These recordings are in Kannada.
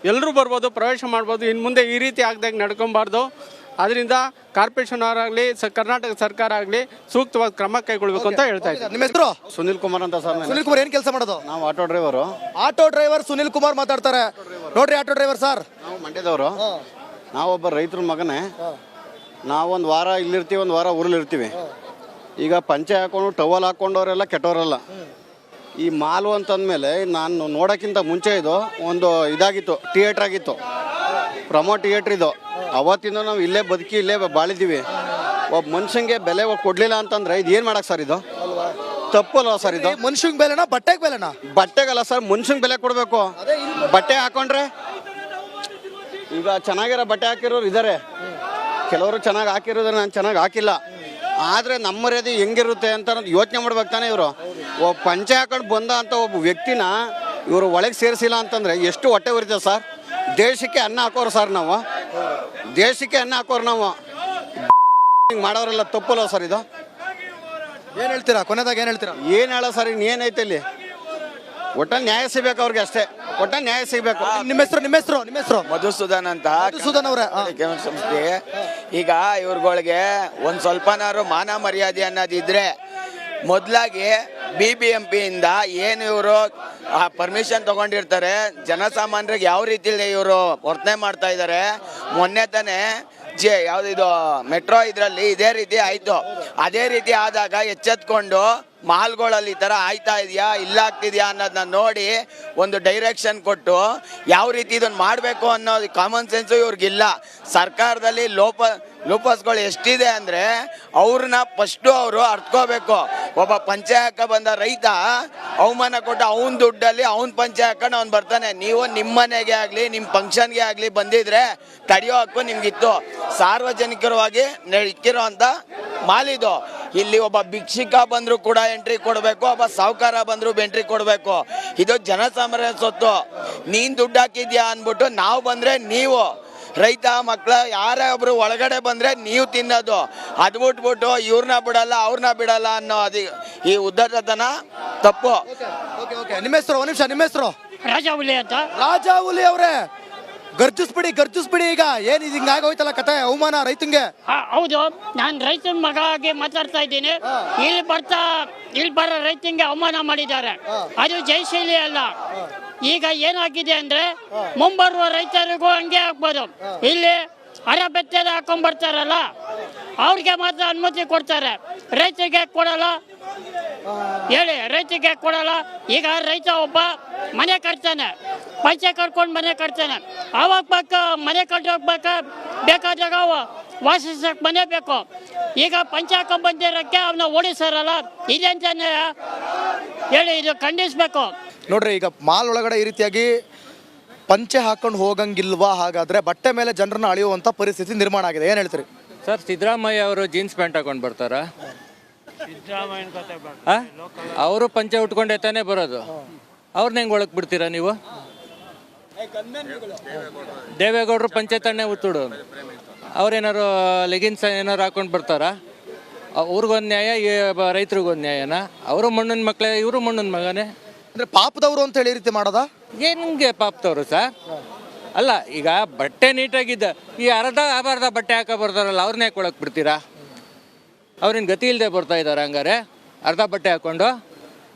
ಎಲ್ಲರೂ ಬರ್ಬೋದು, ಪ್ರವೇಶ ಮಾಡ್ಬೋದು. ಇನ್ನು ಮುಂದೆ ಈ ರೀತಿ ಆಗದಂಗೆ ನಡ್ಕೊಬಾರ್ದು. ಅದರಿಂದ ಕಾರ್ಪೊರೇಷನ್ ಅವರಾಗಲಿ ಕರ್ನಾಟಕ ಸರ್ಕಾರ ಆಗಲಿ ಸೂಕ್ತವಾದ ಕ್ರಮ ಕೈಗೊಳ್ಬೇಕು ಅಂತ ಹೇಳ್ತಾ ಇದ್ದೀನಿ. ನಿಮ್ಮ ಹೆಸರು? ಸುನಿಲ್ ಕುಮಾರ್ ಅಂತ ಸರ್. ಸುನಿಲ್ ಕುಮಾರ್ ಏನ್ ಕೆಲಸ ಮಾಡೋದು? ನಾವು auto driver. Auto driver Sunil Kumar ಮಾತಾಡ್ತಾರೆ ನೋಡ್ರಿ. ಆಟೋ ಡ್ರೈವರ್ ಸರ್, ನಾವು ಮಂಡ್ಯದವರು. ನಾವೊಬ್ಬ ರೈತರ ಮಗನೇ. ನಾವೊಂದು ವಾರ ಇಲ್ಲಿರ್ತೀವಿ, ಒಂದು ವಾರ ಊರಲ್ಲಿರ್ತೀವಿ. ಈಗ ಪಂಚೆ ಹಾಕೊಂಡು ಟವಲ್ ಹಾಕೊಂಡವರೆಲ್ಲ ಕೆಟ್ಟವರಲ್ಲ. ಈ ಮಾಲು ಅಂತಂದಮೇಲೆ ನಾನು ನೋಡೋಕ್ಕಿಂತ ಮುಂಚೆ ಇದು ಒಂದು ಇದಾಗಿತ್ತು, ಥಿಯೇಟ್ರ್ ಆಗಿತ್ತು, ಪ್ರಮೋ ಥಿಯೇಟ್ರ್ ಇದು. ಅವತ್ತಿಂದ ನಾವು ಇಲ್ಲೇ ಬದುಕಿ ಇಲ್ಲೇ ಬಾಳಿದ್ದೀವಿ. ಒಬ್ಬ ಮನುಷ್ಯಂಗೆ ಬೆಲೆ ಕೊಡಲಿಲ್ಲ ಅಂತಂದರೆ ಇದು ಏನು ಮಾಡಕ್ಕೆ ಸರ್? ಇದು ತಪ್ಪಲ್ವ ಸರ್? ಇದು ಮನುಷ್ಯಂಗೆ ಬೆಲೆನಾ ಬಟ್ಟೆಗೆ ಬೆಲೆನಾ? ಬಟ್ಟೆಗಲ್ಲ ಸರ್, ಮನುಷ್ಯಂಗೆ ಬೆಲೆ ಕೊಡಬೇಕು. ಬಟ್ಟೆ ಹಾಕೊಂಡ್ರೆ ಈಗ ಚೆನ್ನಾಗಿರೋ ಬಟ್ಟೆ ಹಾಕಿರೋರು ಇದ್ದಾರೆ, ಕೆಲವರು ಚೆನ್ನಾಗಿ ಹಾಕಿರೋದ್ರೆ ನಾನು ಚೆನ್ನಾಗಿ ಹಾಕಿಲ್ಲ. ಆದರೆ ನಮ್ಮ ಮರ್ಯಾದೆ ಹೆಂಗಿರುತ್ತೆ ಅಂತ ಯೋಚನೆ ಮಾಡ್ಬೇಕು ತಾನೆ ಇವರು. ಒಬ್ಬ ಪಂಚೆ ಹಾಕೊಂಡು ಬಂದ ಅಂತ ಒಬ್ಬ ವ್ಯಕ್ತಿನ ಇವರು ಒಳಗೆ ಸೇರಿಸಿಲ್ಲ ಅಂತಂದರೆ ಎಷ್ಟು ಹೊಟ್ಟೆ ಉರಿತದೆ ಸರ್? ದೇಶಕ್ಕೆ ಅನ್ನ ಹಾಕೋರು ಸರ್ ನಾವು, ದೇಶಕ್ಕೆ ಅನ್ನ ಹಾಕೋರು ನಾವು. ಹಿಂಗೆ ಮಾಡೋರೆಲ್ಲ ತಪ್ಪಲ್ಲ ಸರ್ ಇದು? ಏನು ಹೇಳ್ತೀರಾ? ಕೊನೆದಾಗ ಏನು ಹೇಳ್ತೀರಾ? ಏನು ಹೇಳೋ ಸರ್? ಇನ್ನೇನೈತೆ ಇಲ್ಲಿ? ಒಟ್ಟಲ್ಲಿ ನ್ಯಾಯ ಸಿಗ್ಬೇಕು ಅವ್ರಿಗೆ, ಅಷ್ಟೇ. ಒಟ್ಟಲ್ಲಿ ನ್ಯಾಯ ಸಿಗ್ಬೇಕು. ನಿಮ್ಮ ಹೆಸರು? ನಿಮ್ಮ ಹೆಸರು? ನಿಮ್ಮ ಹೆಸರು? ಮಧುಸೂದನ್ ಅಂತ. ಮಧುಸೂದನ್ ಅವರೇ, ಸಂಸ್ಥೆ. ಈಗ ಇವ್ರುಗಳಿಗೆ ಒಂದು ಸ್ವಲ್ಪನಾರು ಮಾನ ಮರ್ಯಾದೆ ಅನ್ನೋದಿದ್ರೆ ಮೊದಲಾಗಿ BBMPಯಿಂದ ಏನು ಇವರು ಪರ್ಮಿಷನ್ ತಗೊಂಡಿರ್ತಾರೆ, ಜನಸಾಮಾನ್ಯರಿಗೆ ಯಾವ ರೀತಿಯಲ್ಲಿ ಇವರು ವರ್ತನೆ ಮಾಡ್ತಾ ಇದ್ದಾರೆ. ಮೊನ್ನೆ ತಾನೇ ಯಾವುದಿದು ಮೆಟ್ರೋ ಇದರಲ್ಲಿ ಇದೇ ರೀತಿ ಆಯಿತು. ಅದೇ ರೀತಿ ಆದಾಗ ಎಚ್ಚೆತ್ಕೊಂಡು ಮಾಲ್ಗಳಲ್ಲಿ ಈ ಥರ ಆಯ್ತಾ ಇದೆಯಾ ಇಲ್ಲ ಆಗ್ತಿದೆಯಾ ಅನ್ನೋದನ್ನ ನೋಡಿ ಒಂದು ಡೈರೆಕ್ಷನ್ ಕೊಟ್ಟು ಯಾವ ರೀತಿ ಇದನ್ನು ಮಾಡಬೇಕು ಅನ್ನೋ ಕಾಮನ್ ಸೆನ್ಸು ಇವ್ರಿಗಿಲ್ಲ. ಸರ್ಕಾರದಲ್ಲಿ ಲೋಪಸ್ಗಳು ಎಷ್ಟಿದೆ ಅಂದರೆ ಅವ್ರನ್ನ ಫಸ್ಟು ಅವರು ಅರ್ತ್ಕೋಬೇಕು. ಒಬ್ಬ ಪಂಚೆ ಹಾಕ ಬಂದ ರೈತ ಅವಮಾನ ಕೊಟ್ಟು ಅವನ ದುಡ್ಡಲ್ಲಿ ಅವ್ನ ಪಂಚೆ ಹಾಕೊಂಡು ಅವ್ನು ಬರ್ತಾನೆ. ನೀವು ನಿಮ್ಮ ಮನೆಗೆ ಆಗಲಿ ನಿಮ್ಮ ಫಂಕ್ಷನ್ಗೆ ಆಗಲಿ ಬಂದಿದ್ರೆ ತಡೆಯೋ ಹಕ್ಕು ನಿಮ್ಗಿತ್ತು. ಸಾರ್ವಜನಿಕರವಾಗಿ ಇಕ್ಕಿರೋ ಅಂತ ಮಾಲಿದು. ಇಲ್ಲಿ ಒಬ್ಬ ಭಿಕ್ಷಿಕ ಬಂದರೂ ಕೂಡ ಎಂಟ್ರಿ ಕೊಡಬೇಕು, ಒಬ್ಬ ಸಾಹುಕಾರ ಬಂದರೂ ಎಂಟ್ರಿ ಕೊಡಬೇಕು. ಇದು ಜನಸಾಮಾನ್ಯ ಸೊತ್ತು. ನೀನು ದುಡ್ಡು ಹಾಕಿದ್ಯಾ ಅಂದ್ಬಿಟ್ಟು ನಾವು ಬಂದರೆ ನೀವು ರೈತ ಮಕ್ಕಳ ಯಾರೇ ಒಬ್ರು ಒಳಗಡೆ ಬಂದರೆ ನೀವು ತಿನ್ನೋದು. ಅದು ಬಿಟ್ಬಿಟ್ಟು ಇವ್ರನ್ನ ಬಿಡಲ್ಲ ಅವ್ರನ್ನ ಬಿಡಲ್ಲ ಅನ್ನೋ ಈ ಉದ್ದಟತನ ತಪ್ಪು. ನಿಮ್ಮ ಹೆಸರು? ಒಂದು ನಿಮಿಷ, ನಿಮ್ಮ ಹೆಸರು? ರಾಜಾಹುಲಿ ಅಂತ. ರಾಜಾಹುಲಿ ಅವರೇ, ಗರ್ಜಿಸ್ಬಿಡಿ. ಈಗ ಏನು ಇದು ಹಿಂಗಾಗೋಯ್ತಲ್ಲ ಕತೆ, ಅವಮಾನ ರೈತಂಗೆ. ಹೌದು, ನಾನು ರೈತನ ಮಗ ಆಗಿ ಮಾತಾಡ್ತಾ ಇದ್ದೀನಿ. ಇಲ್ಲಿ ಬರೋ ರೈತಂಗೆ ಅವಮಾನ ಮಾಡಿದ್ದಾರೆ. ಅದು ಜಯಶೀಲಿ ಅಲ್ಲ. ಈಗ ಏನಾಗಿದೆ ಅಂದ್ರೆ ಮುಂಬರುವ ರೈತರಿಗೂ ಹಂಗೆ ಆಗ್ಬೋದು. ಇಲ್ಲಿ ಅರ ಬೆತ್ತದ ಹಾಕೊಂಡ್ ಬರ್ತಾರಲ್ಲ ಅವ್ರಿಗೆ ಮಾತ್ರ ಅನುಮತಿ ಕೊಡ್ತಾರೆ, ರೈತರಿಗೆ ಕೊಡಲ್ಲ. ಹೇಳಿ, ರೈತರಿಗೆ ಕೊಡಲ್ಲ. ಈಗ ರೈತ ಒಬ್ಬ ಮನೆ ಕಟ್ತಾನೆ, ಪಂಚೆ ಕಟ್ಕೊಂಡು ಮನೆ ಕಟ್ತಾನೆ. ಆವಾಗ ಮನೆ ಬೇಕಾದಾಗ ವಾಸಿಸಕ್ಕೆ ಮನೆ ಬೇಕು. ಈಗ ಪಂಚೆ ಹಾಕೊಂಡ್ ಬಂದಿರೋಕ್ಕೆ ಅವನ್ನ ಓಡಿಸಾರಲ್ಲ, ಇದಂತಾನೆ ಹೇಳಿ, ಇದು ಖಂಡಿಸ್ಬೇಕು. ನೋಡ್ರಿ, ಈಗ ಮಾಲ್ ಒಳಗಡೆ ಈ ರೀತಿಯಾಗಿ ಪಂಚೆ ಹಾಕೊಂಡು ಹೋಗಂಗಿಲ್ವಾ? ಹಾಗಾದ್ರೆ ಬಟ್ಟೆ ಮೇಲೆ ಜನರನ್ನ ಅಳೆಯುವಂತ ಪರಿಸ್ಥಿತಿ ನಿರ್ಮಾಣ ಆಗಿದೆ. ಏನು ಹೇಳ್ತೀರಿ ಸರ್? ಸಿದ್ದರಾಮಯ್ಯ ಅವರು ಜೀನ್ಸ್ ಪ್ಯಾಂಟ್ ಹಾಕೊಂಡು ಬರ್ತಾರಾ? ಅವರು ಪಂಚೆ ಉಟ್ಕೊಂಡೇ ತಾನೇ ಬರೋದು. ಅವ್ರನ್ನ ಹೆಂಗೆ ಒಳಗೆ ಬಿಡ್ತೀರಾ ನೀವು? ದೇವೇಗೌಡರು ಪಂಚೆ ತಾನೇ ಉತ್ತುಡು. ಅವ್ರೇನಾರು ಲೆಗಿನ್ಸ್ ಏನಾರು ಹಾಕೊಂಡು ಬರ್ತಾರಾ? ಅವ್ರಿಗೊಂದು ನ್ಯಾಯ, ರೈತರಿಗೊಂದು ನ್ಯಾಯನಾ? ಅವರು ಮಣ್ಣಿನ ಮಕ್ಕಳೇ, ಇವರು ಮಣ್ಣಿನ ಮಗನೇ. ಅಂದ್ರೆ ಪಾಪದವರು ಅಂತ ಹೇಳಿ ರೀತಿ ಮಾಡೋದಾ? ಏನಂಗೆ ಪಾಪದವರು ಸರ್? ಅಲ್ಲ, ಈಗ ಬಟ್ಟೆ ನೀಟಾಗಿದ್ದ ಈ ಅರ್ಧ ಬಟ್ಟೆ ಹಾಕೋ ಬರ್ತಾರಲ್ಲ, ಅವ್ರನ್ನ ಯಾಕೆ ಒಳಗೆ ಬಿಡ್ತೀರಾ? ಅವ್ರಿನ ಗತಿ ಇಲ್ಲದೆ ಬರ್ತಾ ಇದ್ದಾರೆ. ಹಂಗಾರೆ ಅರ್ಧ ಬಟ್ಟೆ ಹಾಕ್ಕೊಂಡು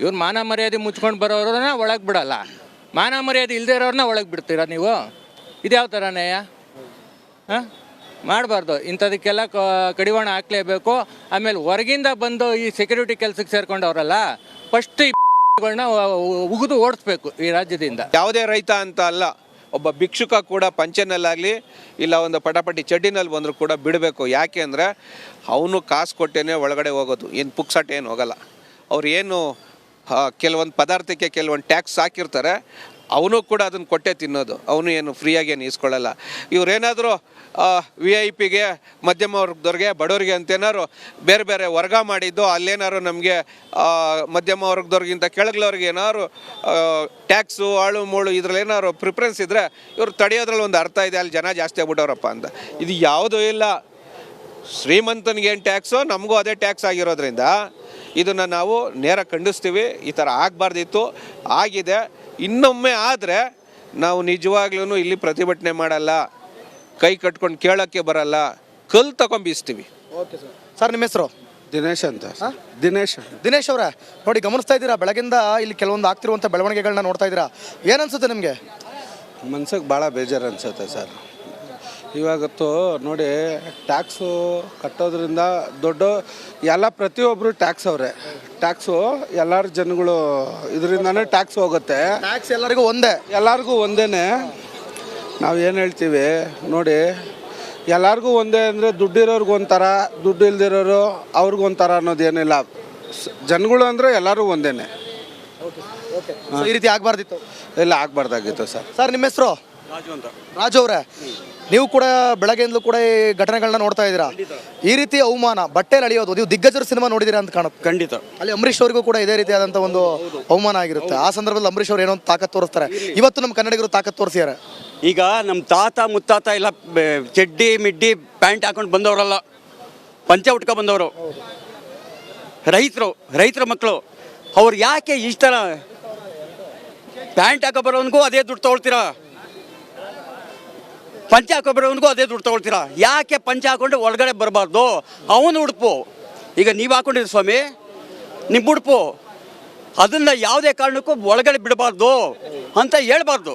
ಇವ್ರು ಮಾನ ಮರ್ಯಾದೆ ಮುಚ್ಕೊಂಡು ಬರೋರನ್ನ ಒಳಗೆ ಬಿಡಲ್ಲ, ಮಾನ ಮರ್ಯಾದೆ ಇಲ್ಲದೆ ಇರೋರನ್ನ ಒಳಗೆ ಬಿಡ್ತೀರಾ ನೀವು? ಇದು ಯಾವ ಥರ ನ್ಯಾಯ? ಹಾಂ, ಮಾಡಬಾರ್ದು. ಇಂಥದಕ್ಕೆಲ್ಲ ಕಡಿವಾಣ ಹಾಕ್ಲೇಬೇಕು. ಆಮೇಲೆ ಹೊರಗಿಂದ ಬಂದು ಈ ಸೆಕ್ಯೂರಿಟಿ ಕೆಲಸಕ್ಕೆ ಸೇರ್ಕೊಂಡವ್ರಲ್ಲ, ಫಸ್ಟ್ ಗಳನ್ನ ಉಗಿದು ಓಡಿಸ್ಬೇಕು ಈ ರಾಜ್ಯದಿಂದ. ಯಾವುದೇ ರೈತ ಅಂತ ಅಲ್ಲ, ಒಬ್ಬ ಭಿಕ್ಷುಕ ಕೂಡ ಪಂಚೆನಲ್ಲಾಗಲಿ ಇಲ್ಲ ಒಂದು ಪಟಾಪಟಿ ಚಡ್ಡಿನಲ್ಲಿ ಬಂದರೂ ಕೂಡ ಬಿಡಬೇಕು. ಯಾಕೆ ಅಂದರೆ ಅವನು ಕಾಸು ಕೊಟ್ಟೇನೆ ಒಳಗಡೆ ಹೋಗೋದು, ಏನು ಪುಕ್ಸಟ್ ಏನು ಹೋಗಲ್ಲ. ಅವ್ರು ಏನು ಕೆಲವೊಂದು ಪದಾರ್ಥಕ್ಕೆ ಕೆಲವೊಂದು ಟ್ಯಾಕ್ಸ್ ಹಾಕಿರ್ತಾರೆ, ಅವನು ಕೂಡ ಅದನ್ನು ಕೊಟ್ಟೆ ತಿನ್ನೋದು. ಅವನು ಏನು ಫ್ರೀಯಾಗಿ ಏನು ಇಸ್ಕೊಳ್ಳಲ್ಲ. ಇವರೇನಾದರೂ VIP ಗೆ, ಮಧ್ಯಮ ವರ್ಗದವ್ರಿಗೆ, ಬಡವರಿಗೆ ಅಂತೇನಾದ್ರು ಬೇರೆ ಬೇರೆ ವರ್ಗ ಮಾಡಿದ್ದು, ಅಲ್ಲೇನಾದ್ರು ನಮಗೆ ಮಧ್ಯಮ ವರ್ಗದವ್ರಿಗಿಂತ ಕೆಳಗ್ಲವ್ರಿಗೆ ಏನಾದ್ರು ಟ್ಯಾಕ್ಸು ಆಳು ಮೂಳು ಇದ್ರಲ್ಲಿ ಏನಾದ್ರು ಪ್ರಿಫರೆನ್ಸ್ ಇದ್ದರೆ ಇವರು ತಡೆಯೋದ್ರಲ್ಲಿ ಒಂದು ಅರ್ಥ ಇದೆ, ಅಲ್ಲಿ ಜನ ಜಾಸ್ತಿ ಆಗ್ಬಿಟ್ಟವ್ರಪ್ಪ ಅಂತ. ಇದು ಯಾವುದೂ ಇಲ್ಲ. ಶ್ರೀಮಂತನಿಗೇನು ಟ್ಯಾಕ್ಸು, ನಮಗೂ ಅದೇ ಟ್ಯಾಕ್ಸ್ ಆಗಿರೋದ್ರಿಂದ ಇದನ್ನು ನಾವು ನೇರ ಖಂಡಿಸ್ತೀವಿ. ಈ ಥರ ಆಗಬಾರ್ದಿತ್ತು, ಆಗಿದೆ. ಇನ್ನೊಮ್ಮೆ ಆದರೆ ನಾವು ನಿಜವಾಗ್ಲೂ ಇಲ್ಲಿ ಪ್ರತಿಭಟನೆ ಮಾಡಲ್ಲ, ಕೈ ಕಟ್ಕೊಂಡು ಕೇಳೋಕ್ಕೆ ಬರಲ್ಲ, ಕಲ್ಲು ತಗೊಂಬೀಸ್ತೀವಿ. Okay sir. ಸರ್ ನಿಮ್ಮ ಹೆಸರು? ದಿನೇಶ್ ಅಂತ. ದಿನೇಶ್. ದಿನೇಶ್ ಅವರೇ, ನೋಡಿ ಗಮನಿಸ್ತಾ ಇದ್ದೀರಾ ಬೆಳಗಿಂದ ಇಲ್ಲಿ ಕೆಲವೊಂದು ಆಗ್ತಿರುವಂಥ ಬೆಳವಣಿಗೆಗಳನ್ನ ನೋಡ್ತಾ ಇದ್ದೀರಾ, ಏನನ್ಸುತ್ತೆ ನಿಮಗೆ? ಮನ್ಸಿಗೆ ಭಾಳ ಬೇಜಾರು ಅನ್ಸುತ್ತೆ ಸರ್. ಇವಾಗತ್ತು ನೋಡಿ, ಟ್ಯಾಕ್ಸು ಕಟ್ಟೋದ್ರಿಂದ ದೊಡ್ಡ ಎಲ್ಲ ಪ್ರತಿಯೊಬ್ಬರು ಟ್ಯಾಕ್ಸ್ ಅವರೇ, ಟ್ಯಾಕ್ಸು ಎಲ್ಲರ ಜನಗಳು ಇದರಿಂದನೇ ಟ್ಯಾಕ್ಸ್ ಹೋಗುತ್ತೆ. ಟ್ಯಾಕ್ಸ್ ಎಲ್ಲರಿಗೂ ಒಂದೇ, ಎಲ್ಲರಿಗೂ ಒಂದೇ. ನಾವು ಏನು ಹೇಳ್ತೀವಿ ನೋಡಿ, ಎಲ್ಲರಿಗೂ ಒಂದೇ ಅಂದರೆ ದುಡ್ಡಿರೋರ್ಗೆ ಒಂಥರ, ದುಡ್ಡು ಇಲ್ದಿರೋರು ಅವ್ರಿಗೊಂಥರ ಅನ್ನೋದೇನಿಲ್ಲ. ಜನಗಳು ಅಂದರೆ ಎಲ್ಲರೂ ಒಂದೇ. ಈ ರೀತಿ ಆಗಬಾರ್ದಿತ್ತು, ಎಲ್ಲ ಆಗಬಾರ್ದಾಗಿತ್ತು ಸರ್. ಸರ್ ನಿಮ್ಮ ಹೆಸರು? ರಾಜು ಅವರೇ, ನೀವು ಕೂಡ ಬೆಳಗ್ಗೆಯಿಂದಲೂ ಕೂಡ ಈ ಘಟನೆಗಳನ್ನ ನೋಡ್ತಾ ಇದ್ದೀರಾ. ಈ ರೀತಿ ಅವಮಾನ, ಬಟ್ಟೆಲಿ ಅಳಿಯೋದು, ನೀವು ದಿಗ್ಗಜರ ಸಿನಿಮಾ ನೋಡಿದ್ದೀರಾ ಅಂತ ಕಾಣುತ್ತೆ. ಖಂಡಿತ. ಅಲ್ಲಿ ಅಂಬರೀಷ್ ಅವರಿಗೂ ಕೂಡ ಇದೇ ರೀತಿಯಾದಂಥ ಒಂದು ಅವಮಾನ ಆಗಿರುತ್ತೆ. ಆ ಸಂದರ್ಭದಲ್ಲಿ ಅಂಬರೀಷ್ ಅವ್ರು ಏನೋ ಒಂದು ತಾಕತ್ ತೋರಿಸ್ತಾರೆ. ಇವತ್ತು ನಮ್ಮ ಕನ್ನಡಿಗರು ತಾಕತ್ ತೋರಿಸಿದ್ದಾರೆ. ಈಗ ನಮ್ಮ ತಾತ ಮುತ್ತಾತ ಎಲ್ಲ ಚಡ್ಡಿ ಮಿಡ್ಡಿ ಪ್ಯಾಂಟ್ ಹಾಕೊಂಡು ಬಂದವರಲ್ಲ, ಪಂಚೆ ಉಟ್ಕೊ ಬಂದವರು ರೈತರ ಮಕ್ಕಳು. ಅವ್ರು ಯಾಕೆ ಇಷ್ಟ ಪ್ಯಾಂಟ್ ಹಾಕೋ ಬರೋನ್ಗೂ ಅದೇ ದುಡ್ಡು ತೊಗೊಳ್ತೀರಾ, ಪಂಚೆ ಹಾಕೋ ಬರೋನ್ಗೂ ಅದೇ ದುಡ್ಡು ತೊಗೊಳ್ತೀರಾ? ಯಾಕೆ ಪಂಚೆ ಹಾಕೊಂಡು ಒಳಗಡೆ ಬರಬಾರ್ದು? ಅವನು ಉಡುಪು ಈಗ ನೀವು ಹಾಕೊಂಡಿರಿ ಸ್ವಾಮಿ, ನಿಮ್ಮ ಉಡುಪು, ಅದನ್ನು ಯಾವುದೇ ಕಾರಣಕ್ಕೂ ಒಳಗಡೆ ಬಿಡಬಾರ್ದು ಅಂತ ಹೇಳ್ಬಾರ್ದು.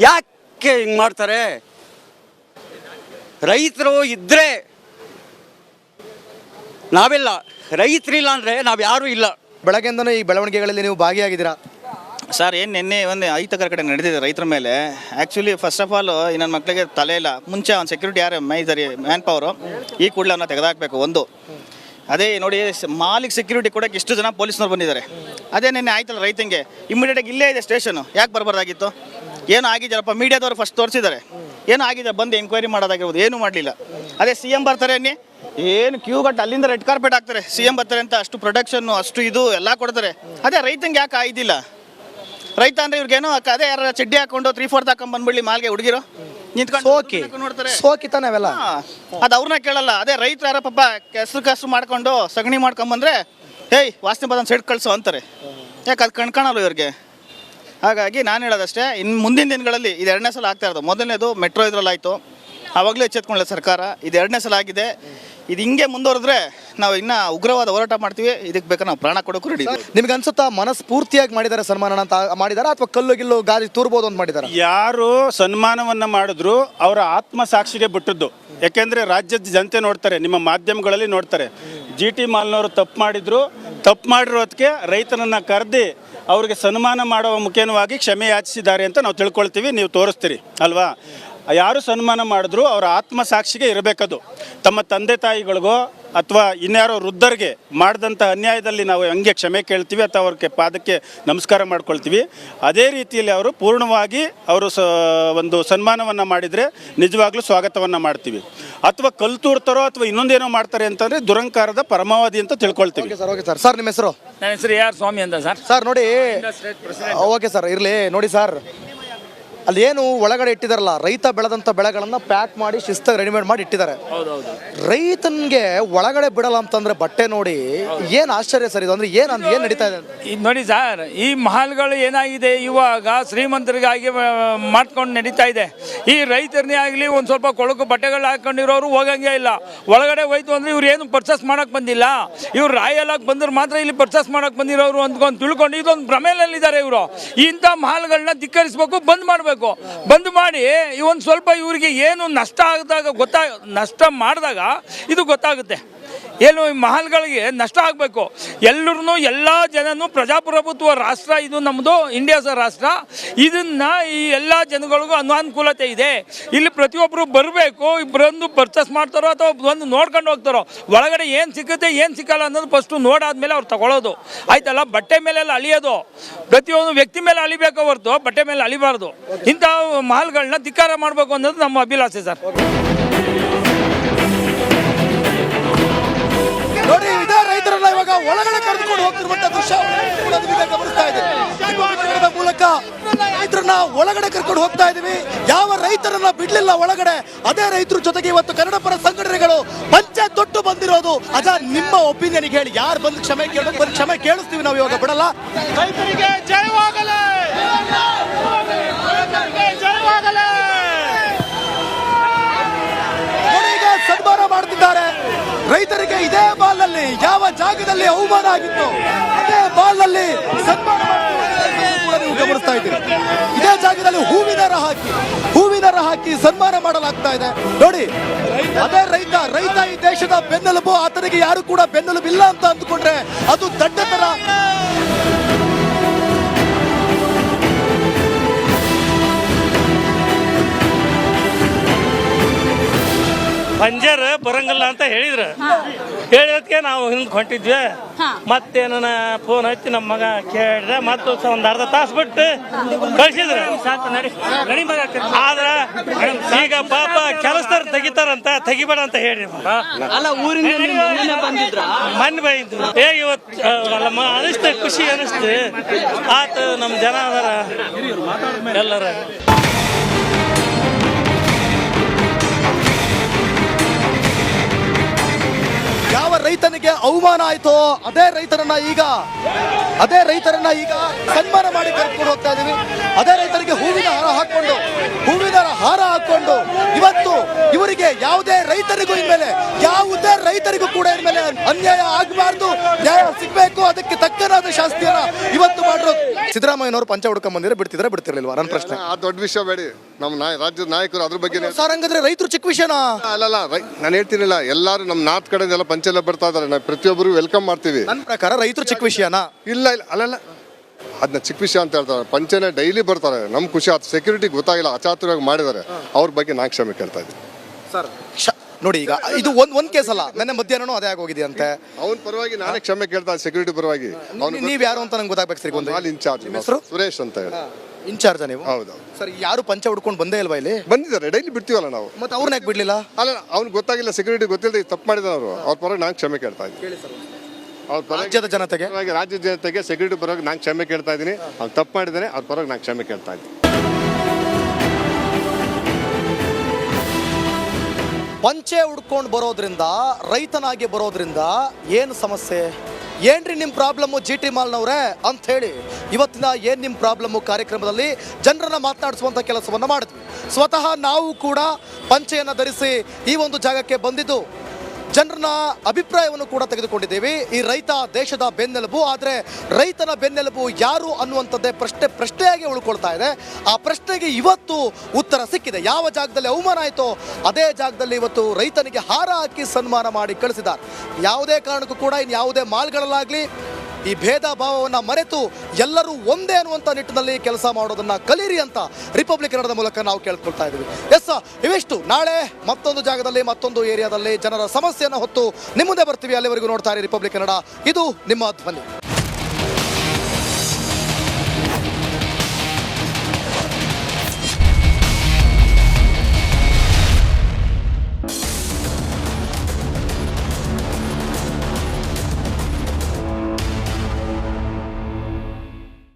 ಯಾಕೆ ಹಿಂಗೆ ಮಾಡ್ತಾರೆ? ರೈತರು ಇದ್ದರೆ ನಾವೆಲ್ಲ, ರೈತರಿಲ್ಲ ಅಂದರೆ ನಾವು ಯಾರೂ ಇಲ್ಲ. ಬೆಳಗ್ಗೆಯಿಂದನೂ ಈ ಬೆಳವಣಿಗೆಗಳಲ್ಲಿ ನೀವು ಭಾಗಿಯಾಗಿದ್ದೀರಾ. ಸರ್ ಏನು ನಿನ್ನೆ ಒಂದು ಅಹಿತಕರ ಕಡೆ ನಡೆದಿದೆ ರೈತರ ಮೇಲೆ. ಆ್ಯಕ್ಚುಲಿ ಫಸ್ಟ್ ಆಫ್ ಆಲ್ ನನ್ನ ಮಕ್ಕಳಿಗೆ ತಲೆ ಇಲ್ಲ. ಮುಂಚೆ ಅವ್ನು ಸೆಕ್ಯೂರಿಟಿ ಯಾರು ಮ್ಯಾನ್ ಪವರು, ಈ ಕೂಡಲೇ ಅವನ್ನ ತೆಗೆದಾಕಬೇಕು. ಒಂದು ಅದೇ ನೋಡಿ, ಮಾಲಿಗೆ ಸೆಕ್ಯೂರಿಟಿ ಕೊಡೋಕ್ಕೆ ಎಷ್ಟು ಜನ ಪೊಲೀಸ್ನವ್ರು ಬಂದಿದ್ದಾರೆ. ಅದೇ ನಿನ್ನೆ ಆಯ್ತಲ್ಲ ರೈತಂಗೆ, ಇಮಿಡಿಯೇಟಾಗಿ ಇಲ್ಲೇ ಇದೆ ಸ್ಟೇಷನು, ಯಾಕೆ ಬರಬಾರ್ದಾಗಿತ್ತು? ಏನೋ ಆಗಿದ್ದಾರಪ್ಪ, ಮೀಡಿಯಾದವ್ರು ಫಸ್ಟ್ ತೋರಿಸಿದ್ದಾರೆ, ಏನೋ ಆಗಿದೆ, ಬಂದು ಎಂಕ್ವೈರಿ ಮಾಡೋದಾಗಿರ್ಬೋದು, ಏನೂ ಮಾಡಲಿಲ್ಲ. ಅದೇ CM ಬರ್ತಾರೆ ಅನ್ನಿ, ಏನು ಕ್ಯೂ ಗಟ್ಟು ಅಲ್ಲಿಂದ ರೆಡ್ ಕಾರ್ಪೆಟ್ ಹಾಕ್ತಾರೆ, CM ಬರ್ತಾರೆ ಅಂತ ಅಷ್ಟು ಪ್ರೊಡಕ್ಷನ್ನು ಅಷ್ಟು ಇದು ಎಲ್ಲ ಕೊಡ್ತಾರೆ. ಅದೇ ರೈತಂಗೆ ಯಾಕೆ ಆಯ್ದಿಲ್ಲ? ರೈತ ಅಂದರೆ ಇವ್ರಿಗೇನೋ ಅದೇ ಯಾರು ಚಡ್ಡಿ ಹಾಕೊಂಡು 3/4 ಹಾಕೊಂಡು ಬಂದ್ಬಿಡ್ಲಿ ಮಾಲ್ಗೆ ಹುಡುಗಿರು ನಿಂತ್ಕೊಂಡು ನೋಡ್ತಾರೆ. ಸೋಕಿತ ನಾವೆಲ್ಲ ಅದು ಅವ್ರನ್ನ ಕೇಳಲ್ಲ. ಅದೇ ರೈತರು ಯಾರ ಪಾಪ ಕೆಸರು ಮಾಡ್ಕೊಂಡು ಸಗಣಿ ಮಾಡ್ಕೊಂಬಂದ್ರೆ ಹೇಯ್ ವಾಸನೆ ಬದನ್ ಸೈಡ್ ಕಳಿಸು ಅಂತಾರೆ. ಯಾಕೆ ಅದು ಕಣ್ಕಾಣಲ್ಲ ಇವ್ರಿಗೆ. ಹಾಗಾಗಿ ನಾನು ಹೇಳೋದಷ್ಟೇ, ಇನ್ನು ಮುಂದಿನ ದಿನಗಳಲ್ಲಿ ಇದು 2ನೇ ಸಲ ಆಗ್ತಾ ಇರೋದು. ಮೊದಲನೇದು ಮೆಟ್ರೋ ಇದ್ರಲ್ಲಾಯಿತು, ಆವಾಗಲೇ ಎಚ್ಚೆತ್ಕೊಳ್ಳಿ ಸರ್ಕಾರ. ಇದು 2ನೇ ಸಲ ಆಗಿದೆ. ಇದು ಹಿಂಗೆ ಮುಂದುವರೆದ್ರೆ ನಾವು ಇನ್ನೂ ಉಗ್ರವಾದ ಹೋರಾಟ ಮಾಡ್ತೀವಿ. ಇದಕ್ಕೆ ಬೇಕಾದ್ರೆ ನಾವು ಪ್ರಾಣ ಕೊಡೋಕ್ಕೂ ರೆಡಿ. ನಿಮ್ಗೆ ಅನ್ಸುತ್ತಾ ಮನಸ್ಫೂರ್ತಿಯಾಗಿ ಮಾಡಿದ್ದಾರೆ ಸನ್ಮಾನ ಅಂತ ಮಾಡಿದಾರ, ಅಥವಾ ಕಲ್ಲು ಗಿಲ್ಲು ಗಾಳಿ ತೂರ್ಬೋದು ಅಂತ ಮಾಡಿದಾರ? ಯಾರು ಸನ್ಮಾನವನ್ನು ಮಾಡಿದ್ರು ಅವರ ಆತ್ಮಸಾಕ್ಷಿಗೆ ಬಿಟ್ಟದ್ದು. ಯಾಕೆಂದರೆ ರಾಜ್ಯದ ಜನತೆ ನೋಡ್ತಾರೆ, ನಿಮ್ಮ ಮಾಧ್ಯಮಗಳಲ್ಲಿ ನೋಡ್ತಾರೆ. GT ಮಾಲ್ನವರು ತಪ್ಪು ಮಾಡಿರೋದಕ್ಕೆ ರೈತನನ್ನು ಕರೆದಿ ಅವ್ರಿಗೆ ಸನ್ಮಾನ ಮಾಡುವ ಮುಖೇನವಾಗಿ ಕ್ಷಮೆ ಯಾಚಿಸಿದ್ದಾರೆ ಅಂತ ನಾವು ತಿಳ್ಕೊಳ್ತೀವಿ. ನೀವು ತೋರಿಸ್ತೀರಿ ಅಲ್ವಾ? ಯಾರು ಸನ್ಮಾನ ಮಾಡಿದ್ರು ಅವರ ಆತ್ಮಸಾಕ್ಷಿಗೆ ಇರಬೇಕದು. ತಮ್ಮ ತಂದೆ ತಾಯಿಗಳಿಗೋ ಅಥವಾ ಇನ್ಯಾರೋ ವೃದ್ಧರಿಗೆ ಮಾಡಿದಂಥ ಅನ್ಯಾಯದಲ್ಲಿ ನಾವು ಹಂಗೆ ಕ್ಷಮೆ ಕೇಳ್ತೀವಿ ಅಥವಾ ಅವ್ರಿಗೆ ಪಾದಕ್ಕೆ ನಮಸ್ಕಾರ ಮಾಡ್ಕೊಳ್ತೀವಿ. ಅದೇ ರೀತಿಯಲ್ಲಿ ಅವರು ಪೂರ್ಣವಾಗಿ ಅವರು ಒಂದು ಸನ್ಮಾನವನ್ನು ಮಾಡಿದರೆ ನಿಜವಾಗ್ಲೂ ಸ್ವಾಗತವನ್ನು ಮಾಡ್ತೀವಿ. ಅಥವಾ ಕಲ್ಲು ತೂರ್ತಾರೋ ಅಥವಾ ಇನ್ನೊಂದೇನೋ ಮಾಡ್ತಾರೆ ಅಂತಂದರೆ ದುರಂಕಾರದ ಪರಮಾವಧಿ ಅಂತ ತಿಳ್ಕೊಳ್ತೀವಿ. Okay sir. ಸರ್ ನಿಮ್ಮ ಹೆಸರು? ನನ್ನ ಹೆಸರು AR ಸ್ವಾಮಿ ಅಂತ ಸರ್. ಸರ್ ನೋಡಿ, ಓಕೆ ಸರ್ ಇರಲಿ. ನೋಡಿ ಸರ್, ಅಲ್ಲಿ ಏನು ಒಳಗಡೆ ಇಟ್ಟಿದಾರಲ್ಲ, ರೈತ ಬೆಳೆದಂಥ ಬೆಳೆಗಳನ್ನು ಪ್ಯಾಕ್ ಮಾಡಿ ಶಿಸ್ತಾಗಿ ರೆಡಿಮೇಡ್ ಮಾಡಿ ಇಟ್ಟಿದ್ದಾರೆ. ರೈತನಿಗೆ ಒಳಗಡೆ ಬಿಡಲ್ಲ ಅಂತಂದ್ರೆ ಬಟ್ಟೆ ನೋಡಿ ಏನು ಆಶ್ಚರ್ಯ ಸರ್ ಇದು. ಅಂದ್ರೆ ಏನು ನಡೀತಾ ಇದೆ ಇದು ನೋಡಿ ಸರ್, ಈ ಮಹಲ್ಗಳು ಏನಾಗಿದೆ ಇವಾಗ ಶ್ರೀಮಂತರಿಗಾಗಿ ಮಾಡ್ಕೊಂಡು ನಡೀತಾ ಇದೆ. ಈ ರೈತರನ್ನೇ ಆಗಲಿ ಒಂದು ಸ್ವಲ್ಪ ಕೊಳಕು ಬಟ್ಟೆಗಳು ಹಾಕೊಂಡಿರೋರು ಹೋಗಂಗೆ ಇಲ್ಲ. ಒಳಗಡೆ ಹೋಯ್ತು ಅಂದರೆ ಇವ್ರು ಏನು ಪರ್ಚೇಸ್ ಮಾಡೋಕ್ಕೆ ಬಂದಿಲ್ಲ, ಇವ್ರು ರಾಯಲ್ ಆಗಿ ಬಂದ್ರೆ ಮಾತ್ರ ಇಲ್ಲಿ ಪರ್ಚೇಸ್ ಮಾಡೋಕ್ಕೆ ಬಂದಿರೋರು ಅಂದ್ಕೊಂಡು ತಿಳ್ಕೊಂಡು ಇದೊಂದು ಭ್ರಮೆಯಲ್ಲಿದ್ದಾರೆ ಇವರು. ಇಂಥ ಮಹಲ್ಗಳನ್ನ ಧಿಕ್ಕರಿಸಬೇಕು, ಬಂದ್ ಮಾಡಬೇಕು. ಬಂದ್ ಮಾಡಿ ಒಂದು ಸ್ವಲ್ಪ ಇವ್ರಿಗೆ ಏನು ನಷ್ಟ ಆಗಿದಾಗ ನಷ್ಟ ಮಾಡಿದಾಗ ಇದು ಗೊತ್ತಾಗುತ್ತೆ. ಏನು ಮಹಲ್ಗಳಿಗೆ ನಷ್ಟ ಆಗಬೇಕು. ಎಲ್ಲರೂ ಎಲ್ಲ ಜನನು ಪ್ರಜಾಪ್ರಭುತ್ವ ರಾಷ್ಟ್ರ ಇದು, ನಮ್ಮದು ಇಂಡಿಯಾ ರಾಷ್ಟ್ರ. ಇದನ್ನು ಈ ಎಲ್ಲ ಜನಗಳಿಗೂ ಅನಾನುಕೂಲತೆ ಇದೆ. ಇಲ್ಲಿ ಪ್ರತಿಯೊಬ್ಬರು ಬರಬೇಕು, ಬಂದು ಪರ್ಚೇಸ್ ಮಾಡ್ತಾರೋ ಅಥವಾ ಬಂದು ನೋಡ್ಕೊಂಡು ಹೋಗ್ತಾರೋ. ಒಳಗಡೆ ಏನು ಸಿಗುತ್ತೆ ಏನು ಸಿಕ್ಕಲ್ಲ ಅನ್ನೋದು ಫಸ್ಟು ನೋಡಾದ್ಮೇಲೆ ಅವ್ರು ತಗೊಳ್ಳೋದು ಆಯ್ತಲ್ಲ. ಬಟ್ಟೆ ಮೇಲೆಲ್ಲ ಅಳಿಯೋದು, ಪ್ರತಿಯೊಂದು ವ್ಯಕ್ತಿ ಮೇಲೆ ಅಳಿಬೇಕು ಹೊರತು ಬಟ್ಟೆ ಮೇಲೆ ಅಳಿಬಾರ್ದು. ಇಂಥ ಮಹಲ್ಗಳನ್ನ ಧಿಕ್ಕಾರ ಮಾಡಬೇಕು ಅನ್ನೋದು ನಮ್ಮ ಅಭಿಲಾಷೆ ಸರ್. ನೋಡಿ, ಇದೇ ರೈತರನ್ನ ಇವಾಗ ಒಳಗಡೆ ಕರೆದುಕೊಂಡು ಹೋಗ್ತಿರುವಂತ ದೃಶ್ಯ ಗಮನಿಸ್ತಾ ಇದ್ದೀವಿ. ಮೂಲಕ ರೈತರನ್ನ ಒಳಗಡೆ ಕರ್ಕೊಂಡು ಹೋಗ್ತಾ ಇದೀವಿ. ಯಾವ ರೈತರನ್ನ ಬಿಡ್ಲಿಲ್ಲ ಒಳಗಡೆ. ಅದೇ ರೈತರ ಜೊತೆಗೆ ಇವತ್ತು ಕನ್ನಡ ಪರ ಸಂಘಟನೆಗಳು ಪಂಚೆ ತೊಟ್ಟು ಬಂದಿರೋದು. ಅದ ನಿಮ್ಮ ಒಪಿನಿಯನ್ ಹೇಳಿ, ಯಾರು ಬಂದು ಕ್ಷಮೆ ಕೇಳಬೇಕು, ಬಂದು ಕ್ಷಮೆ ಕೇಳಿಸ್ತೀವಿ ನಾವು, ಇವಾಗ ಬಿಡಲ್ಲ. ರೈತರಿಗೆ ಜಯವಾಗಲಿ. ನೋಡಿ, ಈಗ ಸನ್ಮಾನ ಮಾಡ್ತಿದ್ದಾರೆ ರೈತರಿಗೆ. ಇದೇ ಬಾಲ್ನಲ್ಲಿ ಯಾವ ಜಾಗದಲ್ಲಿ ಅವಮಾನ ಆಗಿತ್ತು ಅದೇ ಬಾಲ್ನಲ್ಲಿ ಸನ್ಮಾನ ಮಾಡ್ತಿದ್ದಾರೆ ಕೂಡ ನೀವು ಗಮನಿಸ್ತಾ ಇದ್ದೀರಿ. ಇದೇ ಜಾಗದಲ್ಲಿ ಹೂವಿನರ ಹಾಕಿ ಸನ್ಮಾನ ಮಾಡಲಾಗ್ತಾ ಇದೆ. ನೋಡಿ, ಅದೇ ರೈತ ಈ ದೇಶದ ಬೆನ್ನೆಲುಬು. ಆತನಿಗೆ ಯಾರು ಕೂಡ ಬೆನ್ನೆಲುಬು ಇಲ್ಲ ಅಂತ ಅಂದುಕೊಂಡ್ರೆ ಅದು ದಡ್ಡತನ. ಪಂಜರ್ ಬರಂಗಿಲ್ಲ ಅಂತ ಹೇಳಿದ್ಕೆ ನಾವು ಹಿಂದೆ ಹೊಂಟಿದ್ವಿ. ಮತ್ತೇನ ಫೋನ್ ಹಚ್ಚಿ ನಮ್ಮ ಮಗ ಕೇಳಿದ್ರೆ ಮತ್ತೆ ಒಂದ್ ಅರ್ಧ ತಾಸು ಬಿಟ್ಟು ಕಳ್ಸಿದ್ರು. ಆದ್ರ ಈಗ ಪಾಪ ಕೆಲಸದಾರ ತೆಗಿತಾರಂತ, ತೆಗಿಬೇಡ ಅಂತ ಹೇಳಿ ಮನ್ ಬೈದ್ರು. ಇವತ್ತು ಅನಿಸ್ತು, ಖುಷಿ ಅನಿಸ್ತು. ಆತ ನಮ್ಮ ಜನ ಅದಾರ ಎಲ್ಲರ. ಯಾವ ರೈತನಿಗೆ ಅವಮಾನ ಆಯ್ತೋ ಅದೇ ರೈತರನ್ನ ಈಗ ಸನ್ಮಾನ ಮಾಡಿ ಕರ್ಕೊಂಡು ಹೋಗ್ತಾ ಇದೀವಿ. ಅದೇ ರೈತರಿಗೆ ಹೂವಿನ ಹಾರ ಹಾಕೊಂಡು ಇವತ್ತು ಇವರಿಗೆ ಯಾವುದೇ ರೈತರಿಗೂ ಕೂಡ ಇನ್ಮೇಲೆ ಅನ್ಯಾಯ ಆಗಬಾರ್ದು, ನ್ಯಾಯ ಸಿಗ್ಬೇಕು, ಅದಕ್ಕೆ ತಕ್ಕನಾದ ಶಾಸ್ತಿಯನ್ನ ಇವತ್ತು ಮಾಡಿರೋದು. ಸಿದ್ದರಾಮಯ್ಯನವರು ಪಂಚ ಹುಡ್ಕೊಂಡ್ ಬಂದಿದ್ರೆ ಬಿಡ್ತಿರ್ಲಿಲ್ವಾ? ನನ್ನ ಪ್ರಶ್ನೆ. ಆ ದೊಡ್ಡ ವಿಷಯ ಬೇಡಿ, ನಮ್ಮ ರಾಜ್ಯದ ನಾಯಕರು ಅದ್ರ ಬಗ್ಗೆ. ಸರ್, ಹಂಗಂದ್ರೆ ರೈತರು ಚಿಕ್ಕ ವಿಷಯನಾ? ಅಲ್ಲಲ್ಲ, ನಾನು ಹೇಳ್ತೀನಿಲ್ಲ, ಎಲ್ಲಾರು ನಮ್ಮ ನಾರ್ತ್ ಕಡೆ ಎಲ್ಲ ಪಂಚೆಲ್ಲ ಬರ್ತಾ ಇದಾರೆ. ನಾವು ಪ್ರತಿಯೊಬ್ಬರು ವೆಲ್ಕಮ್ ಮಾಡ್ತೀವಿ. ನನ್ನ ಪ್ರಕಾರ ರೈತರು ಚಿಕ್ಕ ವಿಷಯನಾ? ಇಲ್ಲ, ಅಲ್ಲಲ್ಲ, ಅದನ್ನ ಚಿಕ್ಕ ವಿಷಯ ಅಂತ ಹೇಳ್ತಾರೆ. ಪಂಚನೆ ಡೈಲಿ ಬರ್ತಾರೆ, ನಮ್ ಖುಷಿ ಆಯ್ತು. ಸೆಕ್ಯೂರಿಟಿ ಗೊತ್ತಾಗಿಲ್ಲ, ಅಚಾತುರ್ಯವಾಗಿ ಮಾಡಿದ್ದಾರೆ, ಅವ್ರ ಬಗ್ಗೆ ನಾ ಕ್ಷಮೆ ಕೇಳ್ತಾ ಇದ್ದೀನಿ. ಸರ್ ನೋಡಿ, ಈಗ ಇದು ಒಂದ್ ಕೇಸ್ ಅಲ್ಲ, ನೆನ್ನೆ ಮಧ್ಯಾಹ್ನ ಅದೇ ಆಗೋಗಿದೆ ಅಂತೆ. ಅವನ ಪರವಾಗಿ ನಾನೇ ಕ್ಷಮೆ ಕೇಳ್ತಾ ಇದ್ದೀನಿ, ಸೆಕ್ಯೂರಿಟಿ ಪರವಾಗಿ. ನೀವ್ ಯಾರು ಅಂತ ನಂಗೆ ಗೊತ್ತಾಗ್ಬೇಕು ಸರ್. ಒಂದು ಇನ್ಚಾರ್ಜ್ ಸುರೇಶ್ ಅಂತ ಹೇಳಿ. ಇನ್ಚಾರ್ಜ್ ನೀವು? ಹೌದು ಸರ್. ಯಾರು ಪಂಚ ಹುಡ್ಕೊಂಡು ಬಂದೇ ಇಲ್ವಾ ಇಲ್ಲಿ? ಬಂದಿದ್ದಾರೆ, ಡೈಲಿ ಬಿಡ್ತೀವಲ್ಲ ನಾವು. ಮತ್ತೆ ಅವ್ರನ್ನ ಯಾಕೆ ಬಿಡ್ಲಿಲ್ಲ? ಅಲ್ಲ, ಅವ್ನಿಗೆ ಗೊತ್ತಾಗಿಲ್ಲ, ಸೆಕ್ಯೂರಿಟಿ ಗೊತ್ತಿಲ್ಲದೆ ತಪ್ಪು ಮಾಡಿದಾರೆ ಅವರು. ಅವ್ರ ಪರವಾಗಿ ನಾನು ಕ್ಷಮೆ ಕೇಳ್ತಾ ಇದ್ದೀನಿ. ರಾಜ್ಯದ ಜನತೆಗೆ ಸೆಕ್ಯೂರಿಟಿ ಪರವಾಗಿ ನಾನು ಕ್ಷಮೆ ಕೇಳ್ತಾ ಇದ್ದೀನಿ. ಅವ್ನು ತಪ್ಪು ಮಾಡಿದ್ದಾನೆ, ಅವ್ರ ಪರವಾಗಿ ನಾನು ಕ್ಷಮೆ ಕೇಳ್ತಾ ಇದ್ದೀನಿ. ಪಂಚೆ ಹುಡ್ಕೊಂಡು ಬರೋದ್ರಿಂದ, ರೈತನಾಗಿ ಬರೋದ್ರಿಂದ ಏನು ಸಮಸ್ಯೆ? ಏನ್ರಿ ನಿಮ್ಮ ಪ್ರಾಬ್ಲಮ್ಮು GT ಮಾಲ್ನವ್ರೆ ಅಂತ ಹೇಳಿ ಇವತ್ತಿನ ಏನ್ ನಿಮ್ಮ ಪ್ರಾಬ್ಲಮ್ಮು ಕಾರ್ಯಕ್ರಮದಲ್ಲಿ ಜನರನ್ನ ಮಾತನಾಡಿಸುವಂಥ ಕೆಲಸವನ್ನು ಮಾಡಿದ್ವಿ. ಸ್ವತಃ ನಾವು ಕೂಡ ಪಂಚೆಯನ್ನು ಧರಿಸಿ ಈ ಒಂದು ಜಾಗಕ್ಕೆ ಬಂದಿದ್ದು ಜನರನ್ನ ಅಭಿಪ್ರಾಯವನ್ನು ಕೂಡ ತೆಗೆದುಕೊಂಡಿದ್ದೀವಿ. ಈ ರೈತ ದೇಶದ ಬೆನ್ನೆಲುಬು, ಆದರೆ ರೈತನ ಬೆನ್ನೆಲುಬು ಯಾರು ಅನ್ನುವಂಥದ್ದೇ ಪ್ರಶ್ನೆಯಾಗಿ ಉಳ್ಕೊಳ್ತಾ ಇದೆ. ಆ ಪ್ರಶ್ನೆಗೆ ಇವತ್ತು ಉತ್ತರ ಸಿಕ್ಕಿದೆ. ಯಾವ ಜಾಗದಲ್ಲಿ ಅವಮಾನ ಆಯಿತೋ ಅದೇ ಜಾಗದಲ್ಲಿ ಇವತ್ತು ರೈತನಿಗೆ ಹಾರ ಹಾಕಿ ಸನ್ಮಾನ ಮಾಡಿ ಕಳಿಸಿದ್ದಾರೆ. ಯಾವುದೇ ಕಾರಣಕ್ಕೂ ಕೂಡ ಇನ್ಯಾವುದೇ ಮಾಲ್ಗಳಲ್ಲಾಗಲಿ ಈ ಭೇದ ಭಾವವನ್ನು ಮರೆತು ಎಲ್ಲರೂ ಒಂದೇ ಅನ್ನುವಂಥ ನಿಟ್ಟಿನಲ್ಲಿ ಕೆಲಸ ಮಾಡೋದನ್ನ ಕಲೀರಿ ಅಂತ ರಿಪಬ್ಲಿಕ್ ಕನ್ನಡದ ಮೂಲಕ ನಾವು ಕೇಳ್ಕೊಳ್ತಾ ಇದ್ದೀವಿ. ಎಸ್, ಇವಿಷ್ಟು. ನಾಳೆ ಮತ್ತೊಂದು ಜಾಗದಲ್ಲಿ, ಮತ್ತೊಂದು ಏರಿಯಾದಲ್ಲಿ ಜನರ ಸಮಸ್ಯೆಯನ್ನು ಹೊತ್ತು ನಿಮ್ಮ ಮುಂದೆ ಬರ್ತೀವಿ. ಅಲ್ಲಿವರೆಗೂ ನೋಡ್ತಾ ಇರಿ ರಿಪಬ್ಲಿಕ್ ಕನ್ನಡ. ಇದು ನಿಮ್ಮ ಧ್ವನಿ.